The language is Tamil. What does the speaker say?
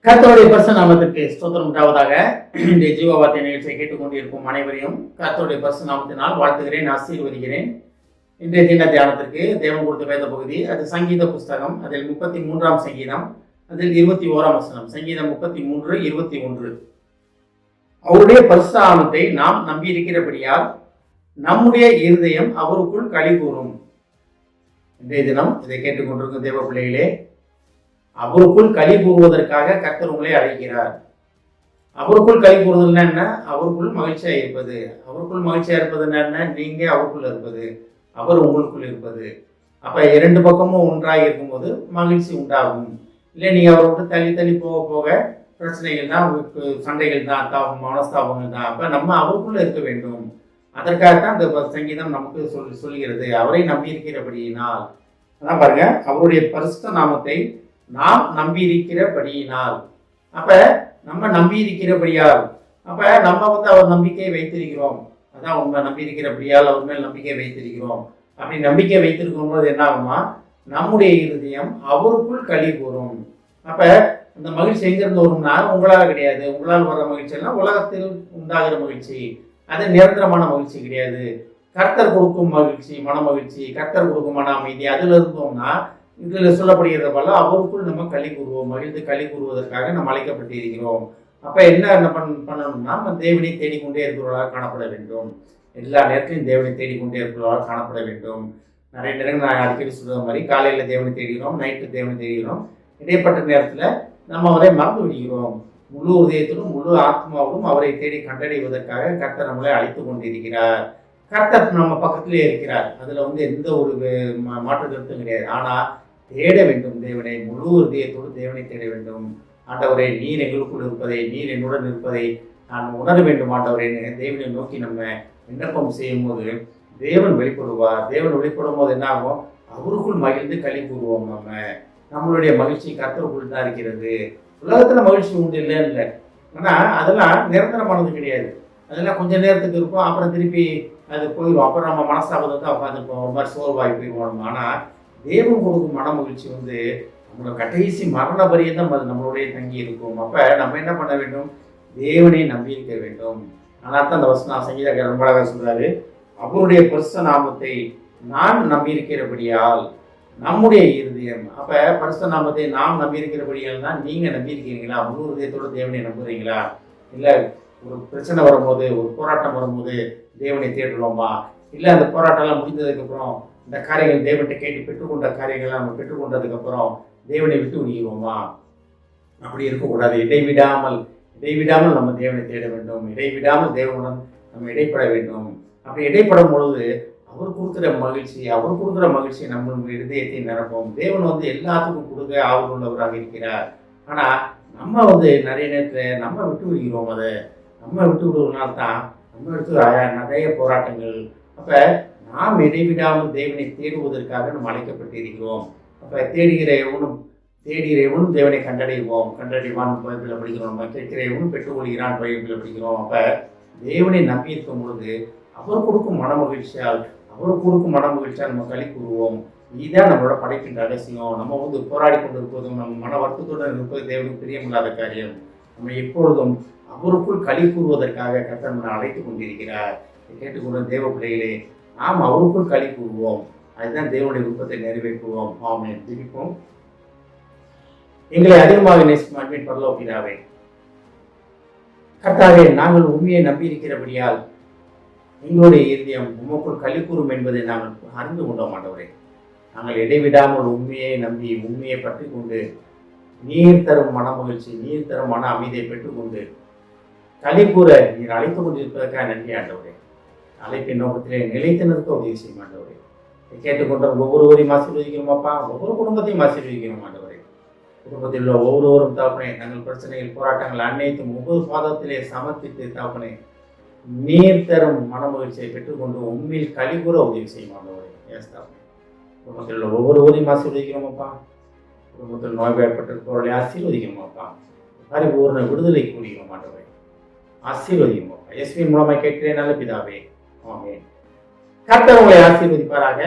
கர்த்தருடைய பரிசுத்த நாமத்திற்கு ஸ்தோத்திரம் உண்டாவதாக. இந்த ஜீவ வார்த்தை நிகழ்ச்சியை கேட்டுக்கொண்டிருக்கும் அனைவரையும் கர்த்தருடைய பரிசுத்த நாமத்தினால் வாழ்த்துகிறேன், ஆசீர்வதிக்கிறேன். இன்றைய தின தியானத்திற்கு தேவன் கொடுத்த வேத பகுதி அது சங்கீத புஸ்தகம். அதில் 33ஆம் சங்கீதம், அதில் 21ஆம் வசனம். சங்கீதம் 33:21. அவருடைய பரிசுத்த நாமத்தை நாம் நம்பியிருக்கிறபடியால் நம்முடைய இருதயம் அவருக்குள் களி கூறும். இன்றைய தினம் இதை கேட்டுக்கொண்டிருக்கும் தேவ பிள்ளைகளே, அவருக்குள் களி கூறுவதற்காக கர்த்தர் உங்களை அழைக்கிறார். அவருக்குள் களி கூறுவதுன்னா என்ன? அவருக்குள் மகிழ்ச்சியா இருப்பது. அவருக்குள் மகிழ்ச்சியா இருப்பதுன்னா என்ன? நீங்க அவருக்குள்ள இருப்பது, அவர் உங்களுக்குள் இருப்பது. அப்ப இரண்டு பக்கமும் ஒன்றாக இருக்கும்போது மகிழ்ச்சி உண்டாகும். இல்லை நீங்க அவரை விட்டு தள்ளி தள்ளி போக போக பிரச்சனைகள் தான், சண்டைகள் தான், மனஸ்தாபங்கள் தான். அப்ப நம்ம அவருக்குள்ள இருக்க வேண்டும். அதற்காகத்தான் இந்த சங்கீதம் நமக்கு சொல்கிறது. அவரை நம்பி இருக்கிறபடியினால். அதான் பாருங்க, அவருடைய பரிசுத்த நாமத்தை நாம் நம்பி இருக்கிறபடியினால். அப்ப நம்ம நம்பி இருக்கிறபடியால், அப்ப நம்ம அவர் நம்பிக்கையை வைத்திருக்கிறோம். அதான் உண்மை. நம்பி இருக்கிறபடியால் அவர் மேல் நம்பிக்கை வைத்திருக்கிறோம். அப்படி நம்பிக்கை வைத்திருக்கும் போது என்ன ஆகுமா? நம்முடைய இருதயம் அவருக்குள் களி கூறும். அப்ப அந்த மகிழ்ச்சி எங்கிருந்து வரும்னா உங்களால் கிடையாது. உங்களால் வர்ற மகிழ்ச்சி எல்லாம் உலகத்தில் உண்டாகிற மகிழ்ச்சி. அது நிரந்தரமான மகிழ்ச்சி கிடையாது. கர்த்தர் கொடுக்கும் மகிழ்ச்சி, மன மகிழ்ச்சி, கர்த்தர் கொடுக்கும் மன அமைதி. அதுல இருந்தோம்னா இதில் சொல்லப்படுகிறது போல அவருக்குள் நம்ம களி கூறுவோம். மகிழ்ந்து களி கூறுவதற்காக நம்ம அழைக்கப்பட்டு இருக்கிறோம். அப்ப என்ன பண்ணணும்னா, நம்ம தேவனை தேடிக்கொண்டே இருக்கிறவர்களாக காணப்பட வேண்டும். எல்லா நேரத்திலும் தேவனை தேடிக்கொண்டே இருக்கிறவர்களாக காணப்பட வேண்டும். நிறைய நேரங்கள் நான் அடிக்கடி சொல்ற மாதிரி, காலையில தேவனை தேடுகிறோம், நைட்டு தேவனை தேடுகிறோம். இடைப்பட்ட நேரத்துல நம்ம அவரை மறந்து விடுகிறோம். முழு உதயத்திலும் முழு ஆத்மாவோடும் அவரை தேடி கண்டடைவதற்காக கர்த்தர் நம்மளை அழைத்து கொண்டிருக்கிறார். கர்த்தர் நம்ம பக்கத்திலே இருக்கிறார். அதுல எந்த ஒரு மாற்று கருத்தும் கிடையாது. ஆனா தேட வேண்டும் தேவனை, முழு இதயத்தோடு தேவனை தேட வேண்டும். ஆண்டவரே, நீர் எங்களுக்குள் இருப்பதை, நீர் என்னுடன் இருப்பதை நான் உணர வேண்டும் ஆண்டவரே. தேவனை நோக்கி நம்ம விண்ணப்பம் செய்யும் போது தேவன் வெளிப்படுவார். தேவன் வெளிப்படும் போது என்ன ஆகும்? அவருக்குள் மகிழ்ந்து களி கூறுவோம். நம்மளுடைய மகிழ்ச்சி கர்த்தருக்குள் தான் இருக்கிறது. உலகத்துல மகிழ்ச்சி உண்டு இல்லைன்னு இல்லை. ஆனா அதெல்லாம் நிரந்தரமானது கிடையாது. அதெல்லாம் கொஞ்ச நேரத்துக்கு இருக்கும், அப்புறம் திருப்பி அது போயிடும். அப்புறம் நம்ம மனஸ்தாபத்தை தான் உட்காந்துருப்போம், ஒரு மாதிரி சோர்வாகி போயிடுவோம். ஆனா தேவன் கொடுக்கும் மன மகிழ்ச்சி நம்மளோட கடைசி மரண பரியந்தம் அது நம்மளுடைய தங்கி இருக்கும். அப்ப நம்ம என்ன பண்ண வேண்டும்? தேவனை நம்பி இருக்க வேண்டும். ஆனால் தான் அந்த வசனம் சங்கீதக்காரர் ரொம்ப அழகா சொல்றாரு, அவருடைய பரிசுத்த நாமத்தை நான் நம்பி இருக்கிறபடியால் நம்முடைய இருதயம். அப்ப பரிசுத்த நாமத்தை நாம் நம்பி இருக்கிறபடியால் தான் நீங்க நம்பி இருக்கிறீங்களா? முழு இதயத்தோட தேவனை நம்புறீங்களா? இல்ல ஒரு பிரச்சனை வரும்போது, ஒரு போராட்டம் வரும்போது தேவனை தேடுறோமா? இல்ல அந்த போராட்டம் எல்லாம் முடிந்ததுக்கு அப்புறம் இந்த காரியங்கள் தேவன்கிட்ட கேட்டு பெற்றுக்கொண்ட காரியங்கள்லாம் நம்ம பெற்றுக்கொண்டதுக்கு அப்புறம் தேவனை விட்டு விடுகிறோமா? அப்படி இருக்கக்கூடாது. இடைவிடாமல் நம்ம தேவனை தேட வேண்டும். இடைவிடாமல் தேவனுடன் நம்ம இடைப்பட வேண்டும். அப்படி இடைப்படும் பொழுது அவர் கொடுக்குற மகிழ்ச்சி நம்ம இருதயத்தை நிரப்பும். தேவன் எல்லாத்துக்கும் கொடுக்க ஆவல் உள்ளவராக இருக்கிறார். ஆனா நம்ம நிறைய நேரத்துல நம்ம விட்டு விடுகிறோம். அதை நம்ம விட்டு விடுவதனால்தான் நம்ம எடுத்து நிறைய போராட்டங்கள். அப்ப நாம் இடைவிடாமல் தேவனை தேடுவதற்காக நம்ம அழைக்கப்பட்டிருக்கிறோம். அப்ப தேடுகிற எவனும் தேவனை கண்டடைவான் பைபிளில் படிக்கிறோம். நம்ம கேட்கிற எவனும் பெற்றுக்கொள்கிறான் பைபிளில் படிக்கிறோம். அப்ப தேவனை நம்பி இருக்கும் பொழுது அவர் கொடுக்கும் மன மகிழ்ச்சியால் நம்ம களி கூறுவோம். இதுதான் நம்மளோட படைப்பின் ரகசியம். நம்ம போராடி கொண்டு இருப்பதும் நம்ம மன வருத்தத்துடன் இருப்பது தேவனுக்கு பிரியமில்லாத காரியம். நம்ம எப்பொழுதும் அவருக்குள் களி கூறுவதற்காக கர்த்தர் நம்மை அழைத்து கொண்டிருக்கிறார். கேட்டுக்கொண்ட தேவ பிள்ளைகளே, நாம் அவருக்குள் களி கூறுவோம். அதுதான் தேவனுடைய விருப்பத்தை நிறைவேற்றுவோம். ஆமென். ஜெபிப்போம். எங்களை அதிகமாக நேசிக்கும் அன்பின் பரலோக பிதாவே, கர்த்தாவே, நாங்கள் உண்மையை நம்பி இருக்கிறபடியால் எங்களுடைய இருதயம் உமக்குள் களி கூறும் என்பதை நாங்கள் அறிந்து கொண்டோம் ஆண்டவரே. நாங்கள் இடைவிடாமல் உண்மையை நம்பி, உண்மையை பற்றி கொண்டு, நீர் தரும் மன மகிழ்ச்சி, நீர் தரும் மன அமைதியை பெற்றுக்கொண்டு களி கூற நீர் அழைத்து கொண்டிருப்பதற்காக நன்றி ஆண்டவரே. அழைப்பின் நோக்கத்திலே நிலைத்து நிற்க உதவி செய்ய மாட்டவரே. கேட்டுக்கொண்ட ஒவ்வொருவரையும் ஆசீர்வதிக்கிறோமாப்பா. ஒவ்வொரு குடும்பத்தையும் ஆசீர்வதிக்கிறோம் மாட்டவரே. குடும்பத்தில் உள்ள ஒவ்வொருவரும் தாப்பனே, தங்கள் பிரச்சனைகள், போராட்டங்கள் அனைத்தும் ஒவ்வொரு பாதத்திலே சமர்ப்பித்து தாப்பனே, நீர் தரும் மன மகிழ்ச்சியை பெற்றுக்கொண்டு உண்மையில் களி கூற உதவி செய்ய மாட்டவரே. தாப்பனே, குடும்பத்தில் உள்ள ஒவ்வொருவரையும் ஆசீர்வதிக்கிறோமாப்பா. குடும்பத்தில் நோய்வாய்ப்பட்டிருப்பவர்களை ஆசீர்வதிக்கிறோமாப்பா. பரிபூர்ண விடுதலை கூறுகிறோம் மாட்டவரே. ஆசீர்வதிக்கிறோமாப்பா. இயேசுவின் மூலமாக கேட்கிறேன் நல்ல பிதாவே. ஆமென். கர்த்தர் உங்களை ஆசீர்வதிப்பாராக.